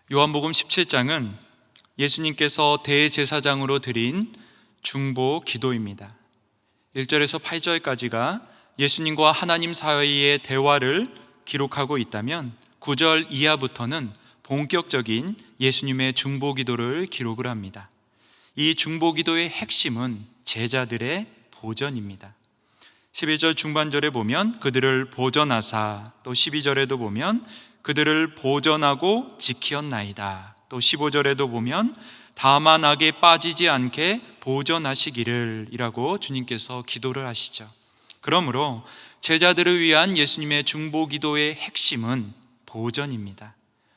요한복음 17장은 예수님께서 대제사장으로 드린 중보 기도입니다. 1절에서 8절까지가 예수님과 하나님 사이의 대화를 기록하고 있다면 9절 이하부터는 본격적인 예수님의 중보 기도를 기록을 합니다. 이 중보 기도의 핵심은 제자들의 보전입니다. 11절 중반절에 보면 그들을 보전하사, 또 12절에도 보면 그들을 보전하고 지키었나이다. 또 15절에도 보면 다만 악에 빠지지 않게 보전하시기를 이라고 주님께서 기도를 하시죠. 그러므로 제자들을 위한 예수님의 중보 기도의 핵심은 보전입니다.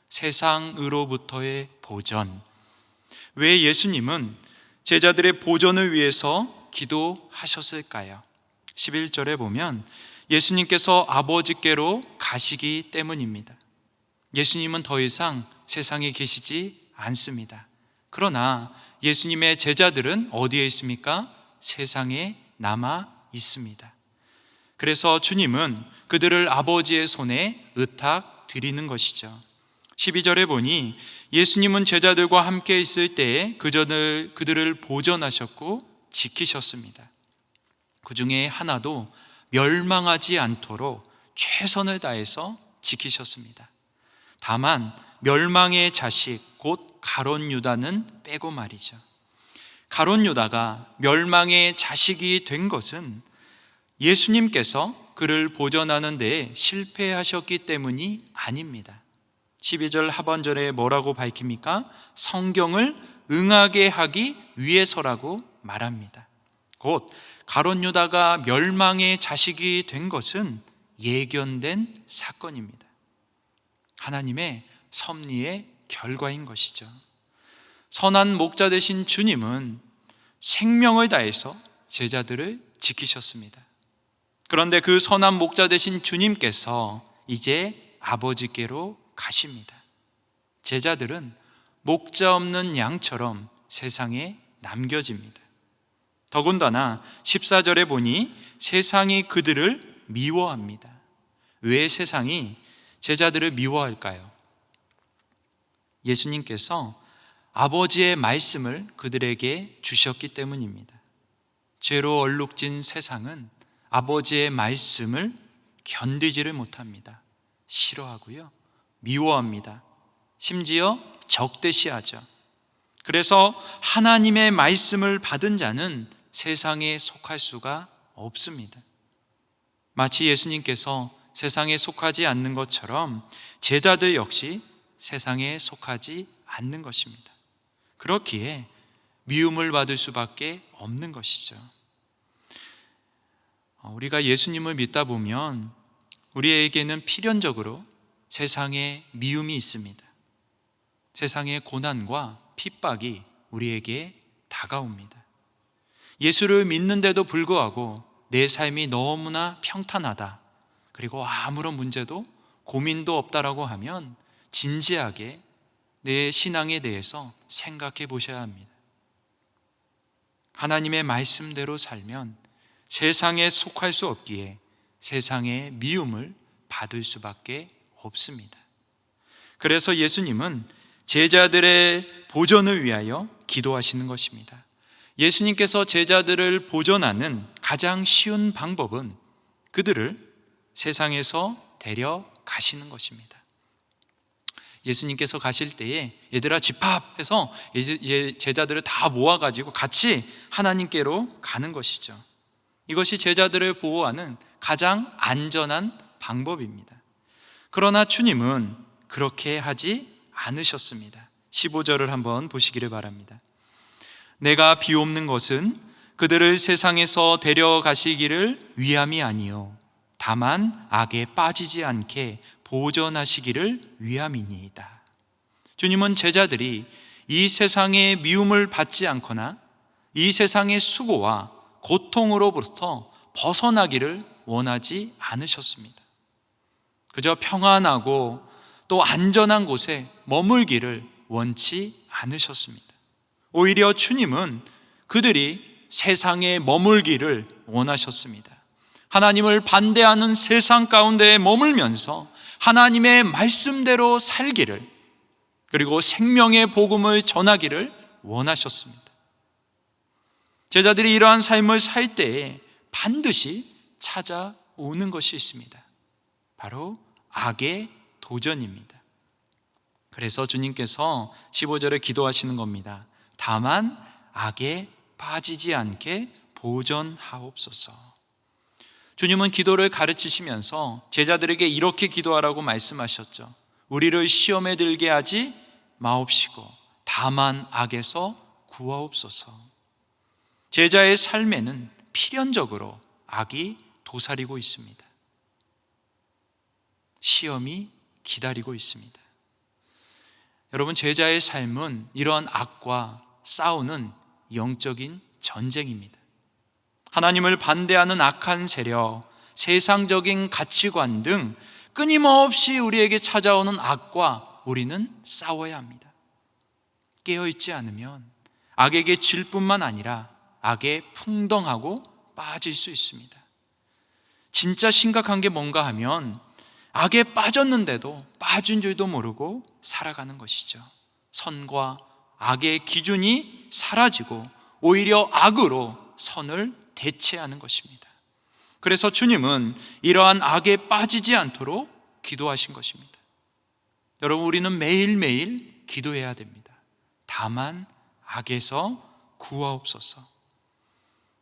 세상으로부터의 보전. 왜 예수님은 제자들의 보전을 위해서 기도하셨을까요? 11절에 보면 예수님께서 아버지께로 가시기 때문입니다. 예수님은 더 이상 세상에 계시지 않습니다. 그러나 예수님의 제자들은 어디에 있습니까? 세상에 남아 있습니다. 그래서 주님은 그들을 아버지의 손에 의탁 드리는 것이죠. 12절에 보니 예수님은 제자들과 함께 있을 때에 그들을 보전하셨고 지키셨습니다. 그 중에 하나도 멸망하지 않도록 최선을 다해서 지키셨습니다. 다만 멸망의 자식 곧 가룟 유다는 빼고 말이죠. 가룟 유다가 멸망의 자식이 된 것은 예수님께서 그를 보전하는 데에 실패하셨기 때문이 아닙니다. 12절 하반절에 뭐라고 밝힙니까? 성경을 응하게 하기 위해서라고 말합니다. 곧 가룟 유다가 멸망의 자식이 된 것은 예견된 사건입니다. 하나님의 섭리의 결과인 것이죠. 선한 목자 되신 주님은 생명을 다해서 제자들을 지키셨습니다. 그런데 그 선한 목자 되신 주님께서 이제 아버지께로 가십니다. 제자들은 목자 없는 양처럼 세상에 남겨집니다. 더군다나 14절에 보니 세상이 그들을 미워합니다. 왜 세상이 제자들을 미워할까요? 예수님께서 아버지의 말씀을 그들에게 주셨기 때문입니다. 죄로 얼룩진 세상은 아버지의 말씀을 견디지를 못합니다. 싫어하고요, 미워합니다. 심지어 적대시하죠. 그래서 하나님의 말씀을 받은 자는 세상에 속할 수가 없습니다. 마치 예수님께서 세상에 속하지 않는 것처럼 제자들 역시 세상에 속하지 않는 것입니다. 그렇기에 미움을 받을 수밖에 없는 것이죠. 우리가 예수님을 믿다 보면 우리에게는 필연적으로 세상에 미움이 있습니다. 세상의 고난과 핍박이 우리에게 다가옵니다. 예수를 믿는데도 불구하고 내 삶이 너무나 평탄하다, 그리고 아무런 문제도 고민도 없다라고 하면 진지하게 내 신앙에 대해서 생각해 보셔야 합니다. 하나님의 말씀대로 살면 세상에 속할 수 없기에 세상의 미움을 받을 수밖에 없습니다. 그래서 예수님은 제자들의 보전을 위하여 기도하시는 것입니다. 예수님께서 제자들을 보전하는 가장 쉬운 방법은 그들을 세상에서 데려가시는 것입니다. 예수님께서 가실 때에 얘들아 집합해서 제자들을 다 모아가지고 같이 하나님께로 가는 것이죠. 이것이 제자들을 보호하는 가장 안전한 방법입니다. 그러나 주님은 그렇게 하지 않으셨습니다. 15절을 한번 보시기를 바랍니다. 내가 비옵는 것은 그들을 세상에서 데려가시기를 위함이 아니요 다만 악에 빠지지 않게 보전하시기를 위함이니이다. 주님은 제자들이 이 세상의 미움을 받지 않거나 이 세상의 수고와 고통으로부터 벗어나기를 원하지 않으셨습니다. 그저 평안하고 또 안전한 곳에 머물기를 원치 않으셨습니다. 오히려 주님은 그들이 세상에 머물기를 원하셨습니다. 하나님을 반대하는 세상 가운데에 머물면서 하나님의 말씀대로 살기를, 그리고 생명의 복음을 전하기를 원하셨습니다. 제자들이 이러한 삶을 살 때에 반드시 찾아오는 것이 있습니다. 바로 악의 도전입니다. 그래서 주님께서 15절에 기도하시는 겁니다. 다만 악에 빠지지 않게 보전하옵소서. 주님은 기도를 가르치시면서 제자들에게 이렇게 기도하라고 말씀하셨죠. 우리를 시험에 들게 하지 마옵시고 다만 악에서 구하옵소서. 제자의 삶에는 필연적으로 악이 도사리고 있습니다. 시험이 기다리고 있습니다. 여러분, 제자의 삶은 이러한 악과 싸우는 영적인 전쟁입니다. 하나님을 반대하는 악한 세력, 세상적인 가치관 등 끊임없이 우리에게 찾아오는 악과 우리는 싸워야 합니다. 깨어있지 않으면 악에게 질 뿐만 아니라 악에 풍덩하고 빠질 수 있습니다. 진짜 심각한 게 뭔가 하면 악에 빠졌는데도 빠진 줄도 모르고 살아가는 것이죠. 선과 악의 기준이 사라지고 오히려 악으로 선을 대체하는 것입니다. 그래서 주님은 이러한 악에 빠지지 않도록 기도하신 것입니다. 여러분, 우리는 매일매일 기도해야 됩니다. 다만 악에서 구하옵소서.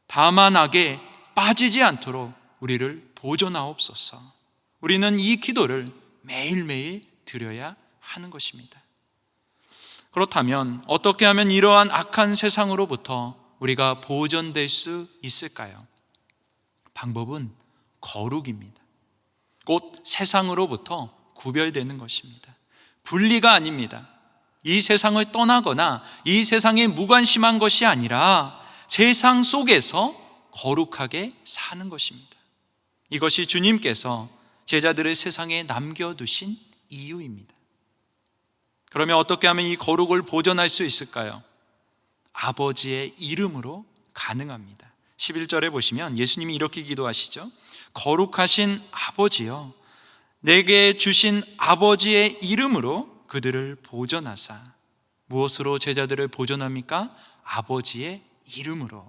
다만 악에 빠지지 않도록 우리를 보존하옵소서. 우리는 이 기도를 매일매일 드려야 하는 것입니다. 그렇다면 어떻게 하면 이러한 악한 세상으로부터 우리가 보존될 수 있을까요? 방법은 거룩입니다. 곧 세상으로부터 구별되는 것입니다. 분리가 아닙니다. 이 세상을 떠나거나 이 세상에 무관심한 것이 아니라 세상 속에서 거룩하게 사는 것입니다. 이것이 주님께서 제자들을 세상에 남겨두신 이유입니다. 그러면 어떻게 하면 이 거룩을 보존할 수 있을까요? 아버지의 이름으로 가능합니다. 11절에 보시면 예수님이 이렇게 기도하시죠. 거룩하신 아버지여, 내게 주신 아버지의 이름으로 그들을 보존하사. 무엇으로 제자들을 보존합니까? 아버지의 이름으로.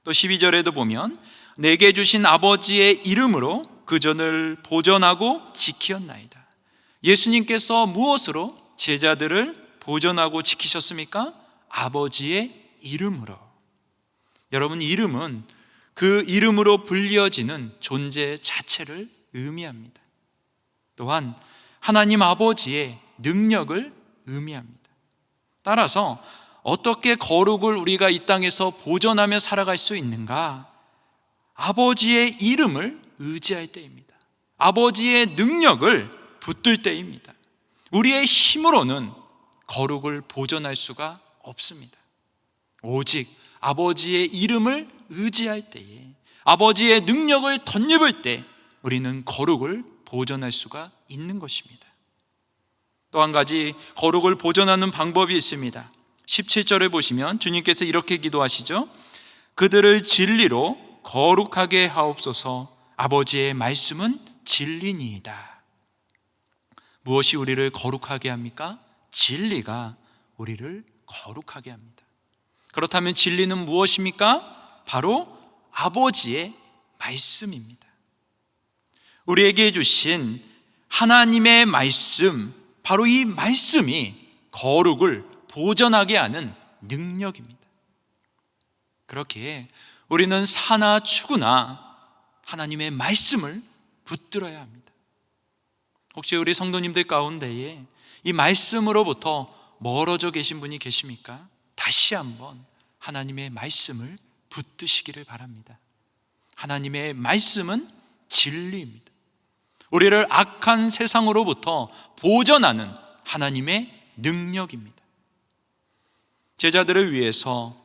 또 12절에도 보면 내게 주신 아버지의 이름으로 그 전을 보존하고 지키었나이다. 예수님께서 무엇으로 제자들을 보존하고 지키셨습니까? 아버지의 이름으로. 여러분, 이름은 그 이름으로 불리어지는 존재 자체를 의미합니다. 또한 하나님 아버지의 능력을 의미합니다. 따라서 어떻게 거룩을 우리가 이 땅에서 보존하며 살아갈 수 있는가? 아버지의 이름을 의지할 때입니다. 아버지의 능력을 붙들 때입니다. 우리의 힘으로는 거룩을 보존할 수가 없습니다. 오직 아버지의 이름을 의지할 때에, 아버지의 능력을 덧입을 때 우리는 거룩을 보존할 수가 있는 것입니다. 또 한 가지 거룩을 보존하는 방법이 있습니다. 17절을 보시면 주님께서 이렇게 기도하시죠. 그들을 진리로 거룩하게 하옵소서. 아버지의 말씀은 진리니이다. 무엇이 우리를 거룩하게 합니까? 진리가 우리를 거룩하게 합니다. 그렇다면 진리는 무엇입니까? 바로 아버지의 말씀입니다. 우리에게 주신 하나님의 말씀, 바로 이 말씀이 거룩을 보존하게 하는 능력입니다. 그렇기에 우리는 사나 죽으나 하나님의 말씀을 붙들어야 합니다. 혹시 우리 성도님들 가운데에 이 말씀으로부터 멀어져 계신 분이 계십니까? 다시 한번 하나님의 말씀을 붙드시기를 바랍니다. 하나님의 말씀은 진리입니다. 우리를 악한 세상으로부터 보존하는 하나님의 능력입니다. 제자들을 위해서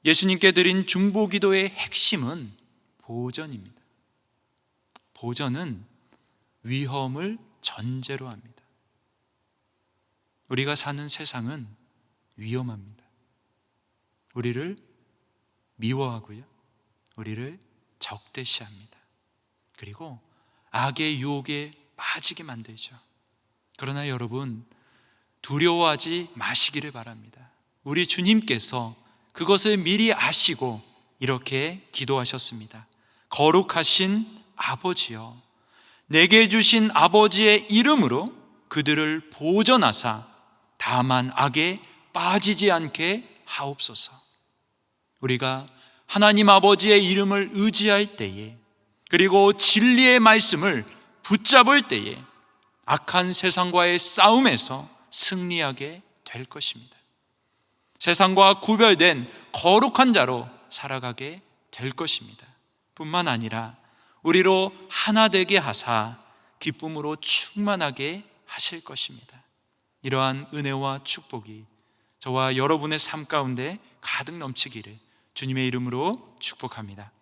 예수님께 드린 중보기도의 핵심은 보존입니다. 보존은 위험을 전제로 합니다. 우리가 사는 세상은 위험합니다. 우리를 미워하고요, 우리를 적대시합니다. 그리고 악의 유혹에 빠지게 만들죠. 그러나 여러분, 두려워하지 마시기를 바랍니다. 우리 주님께서 그것을 미리 아시고 이렇게 기도하셨습니다. 거룩하신 아버지여, 내게 주신 아버지의 이름으로 그들을 보전하사 다만 악에 빠지지 않게 하옵소서. 우리가 하나님 아버지의 이름을 의지할 때에, 그리고 진리의 말씀을 붙잡을 때에 악한 세상과의 싸움에서 승리하게 될 것입니다. 세상과 구별된 거룩한 자로 살아가게 될 것입니다. 뿐만 아니라 우리로 하나 되게 하사 기쁨으로 충만하게 하실 것입니다. 이러한 은혜와 축복이 저와 여러분의 삶 가운데 가득 넘치기를 주님의 이름으로 축복합니다.